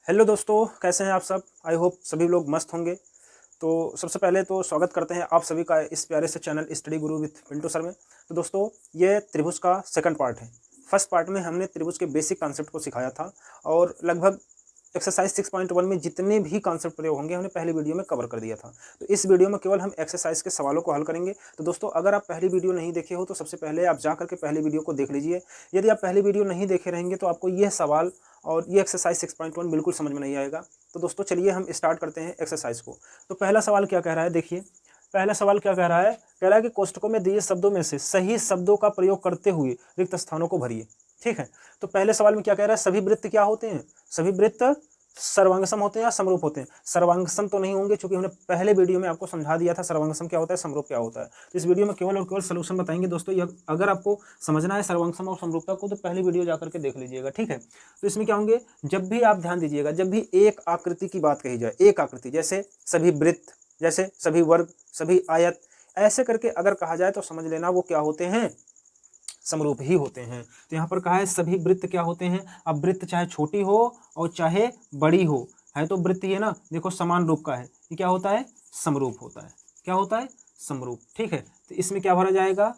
Hello दोस्तों, कैसे हैं आप सब। आई होप सभी लोग मस्त होंगे। तो सबसे पहले तो स्वागत करते हैं आप सभी का इस प्यारे से channel study Guru with Pintu sir में। तो दोस्तों, ये त्रिभुज का सेकंड पार्ट है। फर्स्ट पार्ट में हमने त्रिभुज के बेसिक कॉन्सेप्ट को सिखाया था और लगभग एक्सरसाइज 6.1 में जितने भी कॉन्सेप्ट प्रयोग होंगे हमने पहली वीडियो में कवर कर दिया था। तो इस वीडियो में केवल हम एक्सरसाइज के सवालों को हल करेंगे। तो दोस्तों, अगर आप पहली वीडियो नहीं देखे हो तो सबसे पहले आप जा करके पहली वीडियो को देख लीजिए। यदि आप पहली वीडियो नहीं देखे रहेंगे तो आपको यह सवाल और ये एक्सरसाइज 6.1 बिल्कुल समझ में नहीं आएगा। तो दोस्तों चलिए हम स्टार्ट करते हैं एक्सरसाइज को। तो पहला सवाल क्या कह रहा है, देखिए पहला सवाल क्या कह रहा है। कह रहा है कि कोष्ठकों में दिए शब्दों में से सही शब्दों का प्रयोग करते हुए रिक्त स्थानों को भरिए। ठीक है, तो पहले सवाल में क्या कह रहा है, सभी वृत्त क्या होते हैं, सभी वृत्त सर्वांगसम होते हैं या समरूप होते हैं। सर्वांगसम तो नहीं होंगे, क्योंकि हमने पहले वीडियो में आपको समझा दिया था सर्वांगसम क्या होता है, समरूप क्या होता है। तो इस वीडियो में केवल और केवल सोल्यूशन बताएंगे दोस्तों। अगर आपको समझना है सर्वांगसम और समरूपता को तो पहली वीडियो जाकर के देख लीजिएगा। ठीक है, तो इसमें क्या होंगे, जब भी आप ध्यान दीजिएगा, जब भी एक आकृति की बात कही जाए, एक आकृति जैसे सभी वृत्त, जैसे सभी वर्ग, सभी आयत, ऐसे करके अगर कहा जाए तो समझ लेना वो क्या होते हैं, समरूप ही होते हैं। तो यहाँ पर कहा है सभी वृत्त क्या होते हैं। अब वृत्त चाहे छोटी हो और चाहे बड़ी हो, है तो वृत्त ये ना, देखो समान रूप का है, ये क्या होता है, समरूप होता है। क्या होता है, समरूप। ठीक है, तो इसमें क्या भरा जाएगा,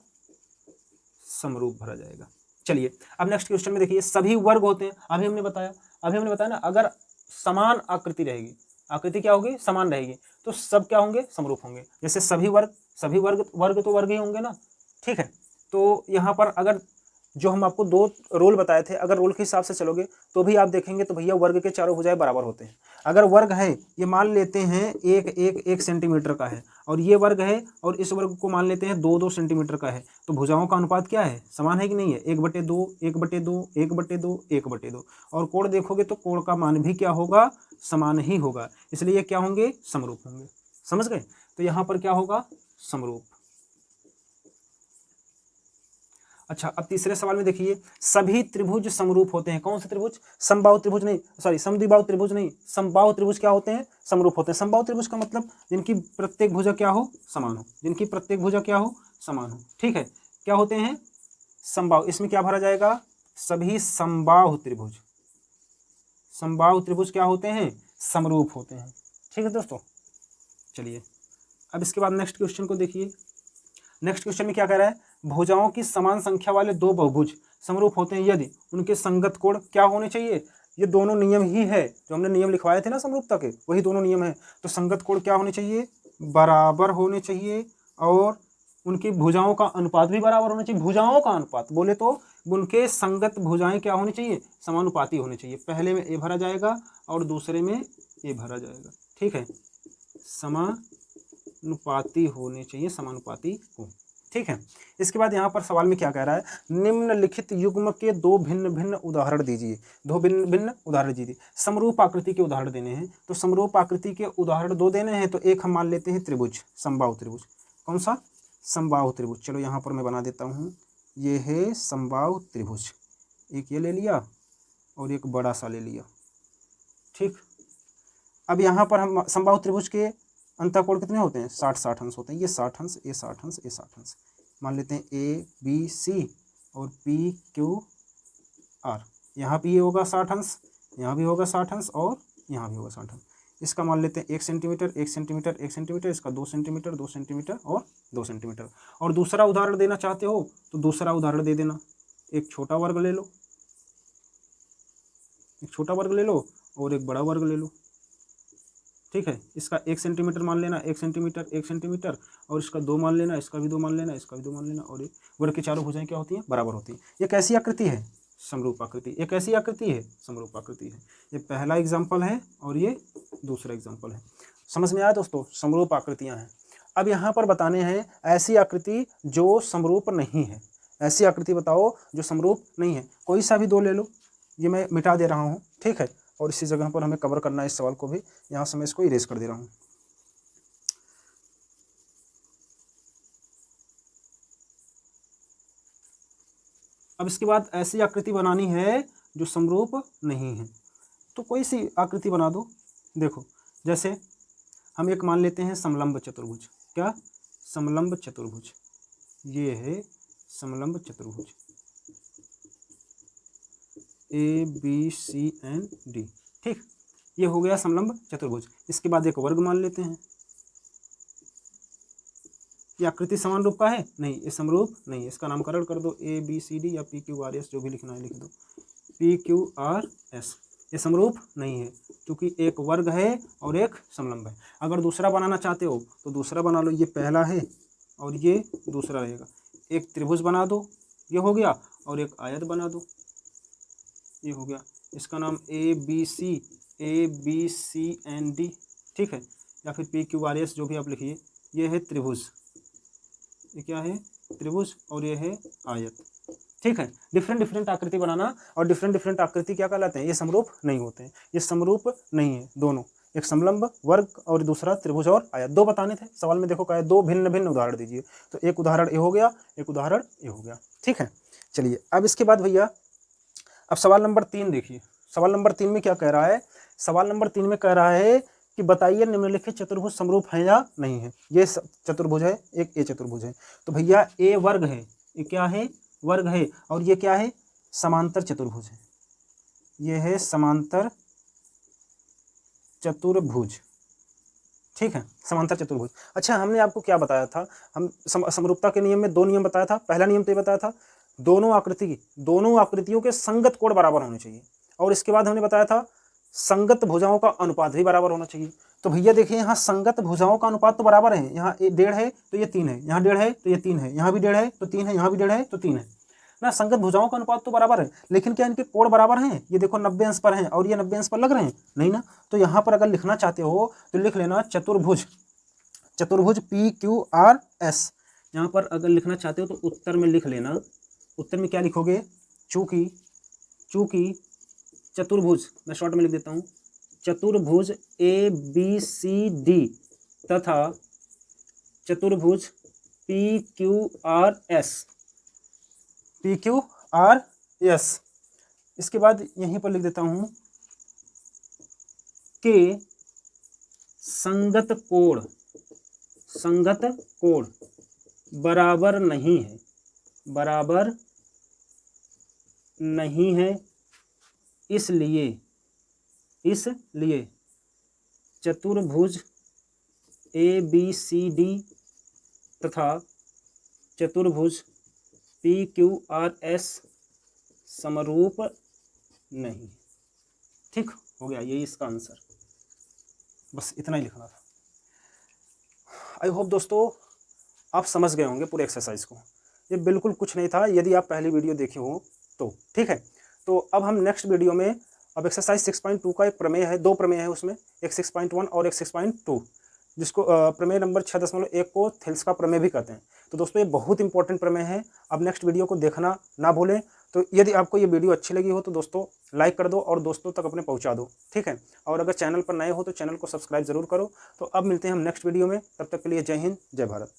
समरूप भरा जाएगा। चलिए अब नेक्स्ट क्वेश्चन में देखिए, सभी वर्ग होते हैं। अभी हमने बताया ना, अगर समान आकृति रहेगी, आकृति क्या होगी, समान रहेगी, तो सब क्या होंगे, समरूप होंगे। जैसे सभी वर्ग, सभी वर्ग, वर्ग तो वर्ग ही होंगे ना। ठीक है, तो यहाँ पर अगर जो हम आपको दो रोल बताए थे, अगर रोल के हिसाब से चलोगे तो भी आप देखेंगे तो भैया वर्ग के चारों भुजाएं बराबर होते हैं। अगर वर्ग है, ये मान लेते हैं एक सेंटीमीटर का है, और ये वर्ग है और इस वर्ग को मान लेते हैं 2-2 सेंटीमीटर का है, तो भुजाओं का अनुपात क्या है, समान है कि नहीं है, 1/2, 1/2, 1/2, 1/2। और कोण देखोगे तो कोण का मान भी क्या होगा, समान ही होगा, इसलिए ये क्या होंगे, समरूप होंगे। समझ गए, तो यहां पर क्या होगा, समरूप। अच्छा, अब तीसरे सवाल में देखिए, सभी त्रिभुज समरूप होते हैं। कौन से त्रिभुज, समबाहु त्रिभुज नहीं, सॉरी समद्विबाहु त्रिभुज नहीं, समबाहु त्रिभुज क्या होते हैं, समरूप होते हैं। समबाहु त्रिभुज का मतलब जिनकी प्रत्येक भुजा क्या हो, समान हो, जिनकी प्रत्येक भुजा क्या हो, समान हो। ठीक है, क्या होते हैं, समबाहु। इसमें क्या भरा जाएगा, सभी समबाहु त्रिभुज, समबाहु त्रिभुज क्या होते हैं, समरूप होते हैं। ठीक है दोस्तों, चलिए अब इसके बाद नेक्स्ट क्वेश्चन को देखिए। नेक्स्ट क्वेश्चन में क्या कह रहा है, भुजाओं की समान संख्या वाले दो बहुभुज समरूप होते हैं यदि उनके संगत कोण क्या होने चाहिए। ये दोनों नियम ही है, जो हमने नियम लिखवाए थे ना समरूपता के, वही दोनों नियम है। तो संगत कोण क्या होने चाहिए, बराबर होने चाहिए, और उनकी भुजाओं का अनुपात भी बराबर होना चाहिए। भुजाओं का अनुपात बोले तो उनके संगत भुजाएं क्या होनी चाहिए, समानुपाती होनी चाहिए। पहले में ए भरा जाएगा और दूसरे में ए भरा जाएगा। ठीक है, समानुपाती होने चाहिए, समानुपाती हो। ठीक है, इसके बाद यहाँ पर सवाल में क्या कह रहा है, निम्नलिखित युग्म के दो भिन्न भिन्न उदाहरण दीजिए। दो भिन्न भिन्न उदाहरण दीजिए, समरूप आकृति के उदाहरण देने हैं। तो समरूप आकृति के उदाहरण दो देने हैं, तो एक हम मान लेते हैं त्रिभुज, समबाहु त्रिभुज। कौन सा, समबाहु त्रिभुज। चलो यहाँ पर मैं बना देता हूँ, ये है समबाहु त्रिभुज। एक ये ले लिया और एक बड़ा सा ले लिया। ठीक, अब यहाँ पर हम समबाहु त्रिभुज के अंतःकोण कितने होते हैं, 60-60 अंश होते हैं। ये 60 अंश, ये 60 अंश, ये 60 अंश। मान लेते हैं ए बी सी और पी क्यू आर। यहाँ भी ये होगा 60 अंश, यहाँ भी होगा 60 अंश, और यहाँ भी होगा 60 अंश। इसका मान लेते हैं 1 सेंटीमीटर, 1 सेंटीमीटर, 1 सेंटीमीटर, इसका 2 सेंटीमीटर, 2 सेंटीमीटर और 2 सेंटीमीटर। और दूसरा उदाहरण देना चाहते हो तो दूसरा उदाहरण दे देना, एक छोटा वर्ग ले लो, एक छोटा वर्ग ले लो और एक बड़ा वर्ग ले लो। ठीक है, इसका 1 सेंटीमीटर मान लेना, 1 सेंटीमीटर, 1 सेंटीमीटर, और इसका 2 मान लेना, इसका भी 2 मान लेना, इसका भी 2 मान लेना, और वर्ग की चारों भुजाएं क्या होती हैं, बराबर होती हैं। ये कैसी आकृति है, समरूप आकृति। ये कैसी आकृति है, समरूप आकृति है। ये पहला एग्जाम्पल है और ये दूसरा एग्जाम्पल है। समझ में आया दोस्तों, समरूप आकृतियां हैं। अब यहाँ पर बताने हैं ऐसी आकृति जो समरूप नहीं है। ऐसी आकृति बताओ जो समरूप नहीं है, कोई सा भी दो ले लो। ये मैं मिटा दे रहा हूँ, ठीक है, और इसी जगह पर हमें कवर करना है इस सवाल को भी। यहाँ से मैं इसको इरेज कर दे रहा हूँ। अब इसके बाद ऐसी आकृति बनानी है जो समरूप नहीं है, तो कोई सी आकृति बना दो। देखो, जैसे हम एक मान लेते हैं समलंब चतुर्भुज। क्या, समलंब चतुर्भुज। ये है समलंब चतुर्भुज, A B C and D. ठीक, ये हो गया समलंब चतुर्भुज। इसके बाद एक वर्ग मान लेते हैं। ये आकृति समान रूप का है? नहीं, ये समरूप नहीं है। इसका नामकरण कर दो ABCD या PQRS, जो भी लिखना है लिख दो। PQRS ये समरूप नहीं है क्योंकि एक वर्ग है और एक समलंब है। अगर दूसरा बनाना चाहते हो तो दूसरा बना लो। ये पहला है और ये दूसरा रहेगा। एक त्रिभुज बना दो, ये हो गया, और एक आयत बना दो, ये हो गया। इसका नाम ABCND, ठीक है, या फिर PQRS, जो भी आप लिखिए। ये है त्रिभुज, ये क्या है? त्रिभुज, और ये है आयत, ठीक है। डिफरेंट आकृति बनाना, और डिफरेंट आकृति क्या कहलाते हैं? ये समरूप नहीं होते हैं, ये समरूप नहीं है दोनों। एक समलंब वर्ग और दूसरा त्रिभुज और आयत, दो बताने थे। सवाल में देखो क्या है, दो भिन्न उदाहरण दीजिए। तो एक उदाहरण ये हो गया, एक उदाहरण ये हो गया, ठीक है। चलिए अब इसके बाद भैया अब सवाल नंबर 3 देखिए। सवाल नंबर 3 में क्या कह रहा है? सवाल नंबर 3 में कह रहा है कि बताइए निम्नलिखित चतुर्भुज समरूप है या नहीं है। ये चतुर्भुज है, एक ए चतुर्भुज है। तो भैया ए वर्ग है, ये क्या है? वर्ग है। और ये क्या है? समांतर चतुर्भुज है। ये है समांतर चतुर्भुज, ठीक है, समांतर चतुर्भुज। अच्छा, हमने आपको क्या बताया था? हम समरूपता के नियम में 2 नियम बताया था। पहला नियम तो ये बताया था दोनों आकृतियों के संगत कोण बराबर होने चाहिए। और इसके बाद हमने बताया था संगत भुजाओं का अनुपात भी बराबर होना चाहिए। तो भैया देखिए, यहाँ संगत भुजाओं का अनुपात तो बराबर है। यहाँ 1.5 है तो ये 3 है, यहाँ 1.5 है तो ये 3 है, यहाँ भी 1.5 है तो 3 है, यहाँ भी 1.5 है तो 3 है ना। संगत भुजाओं का अनुपात तो बराबर है, लेकिन क्या इनके कोण बराबर हैं? ये देखो 90 अंश पर हैं और ये 90 अंश पर लग रहे हैं, नहीं ना। तो यहाँ पर अगर लिखना चाहते हो तो लिख लेना चतुर्भुज PQRS। यहाँ पर अगर लिखना चाहते हो तो उत्तर में लिख लेना। उत्तर में क्या लिखोगे? चूंकि चतुर्भुज, मैं शॉर्ट में लिख देता हूँ, चतुर्भुज ABCD तथा चतुर्भुज PQRS। इसके बाद यहीं पर लिख देता हूँ कि संगत कोण बराबर नहीं है, इसलिए चतुर्भुज ABCD तथा चतुर्भुज PQRS समरूप नहीं। ठीक हो गया, यही इसका आंसर। बस इतना ही लिखना था। आई होप दोस्तों आप समझ गए होंगे पूरे एक्सरसाइज को। ये बिल्कुल कुछ नहीं था यदि आप पहली वीडियो देखे हो तो, ठीक है। तो अब हम नेक्स्ट वीडियो में, अब एक्सरसाइज 6.2 का एक प्रमेय है, 2 प्रमेय है उसमें, एक 6.1 और एक 6.2, जिसको प्रमेय नंबर 6.1 को थेल्स का प्रमेय भी कहते हैं। तो दोस्तों ये बहुत इंपॉर्टेंट प्रमेय है। अब नेक्स्ट वीडियो को देखना ना भूलें। तो यदि आपको ये वीडियो अच्छी लगी हो तो दोस्तों लाइक कर दो और दोस्तों तक अपने पहुंचा दो, ठीक है। और अगर चैनल पर नए हो तो चैनल को सब्सक्राइब जरूर करो। तो अब मिलते हैं हम नेक्स्ट वीडियो में, तब तक के लिए जय हिंद, जय भारत।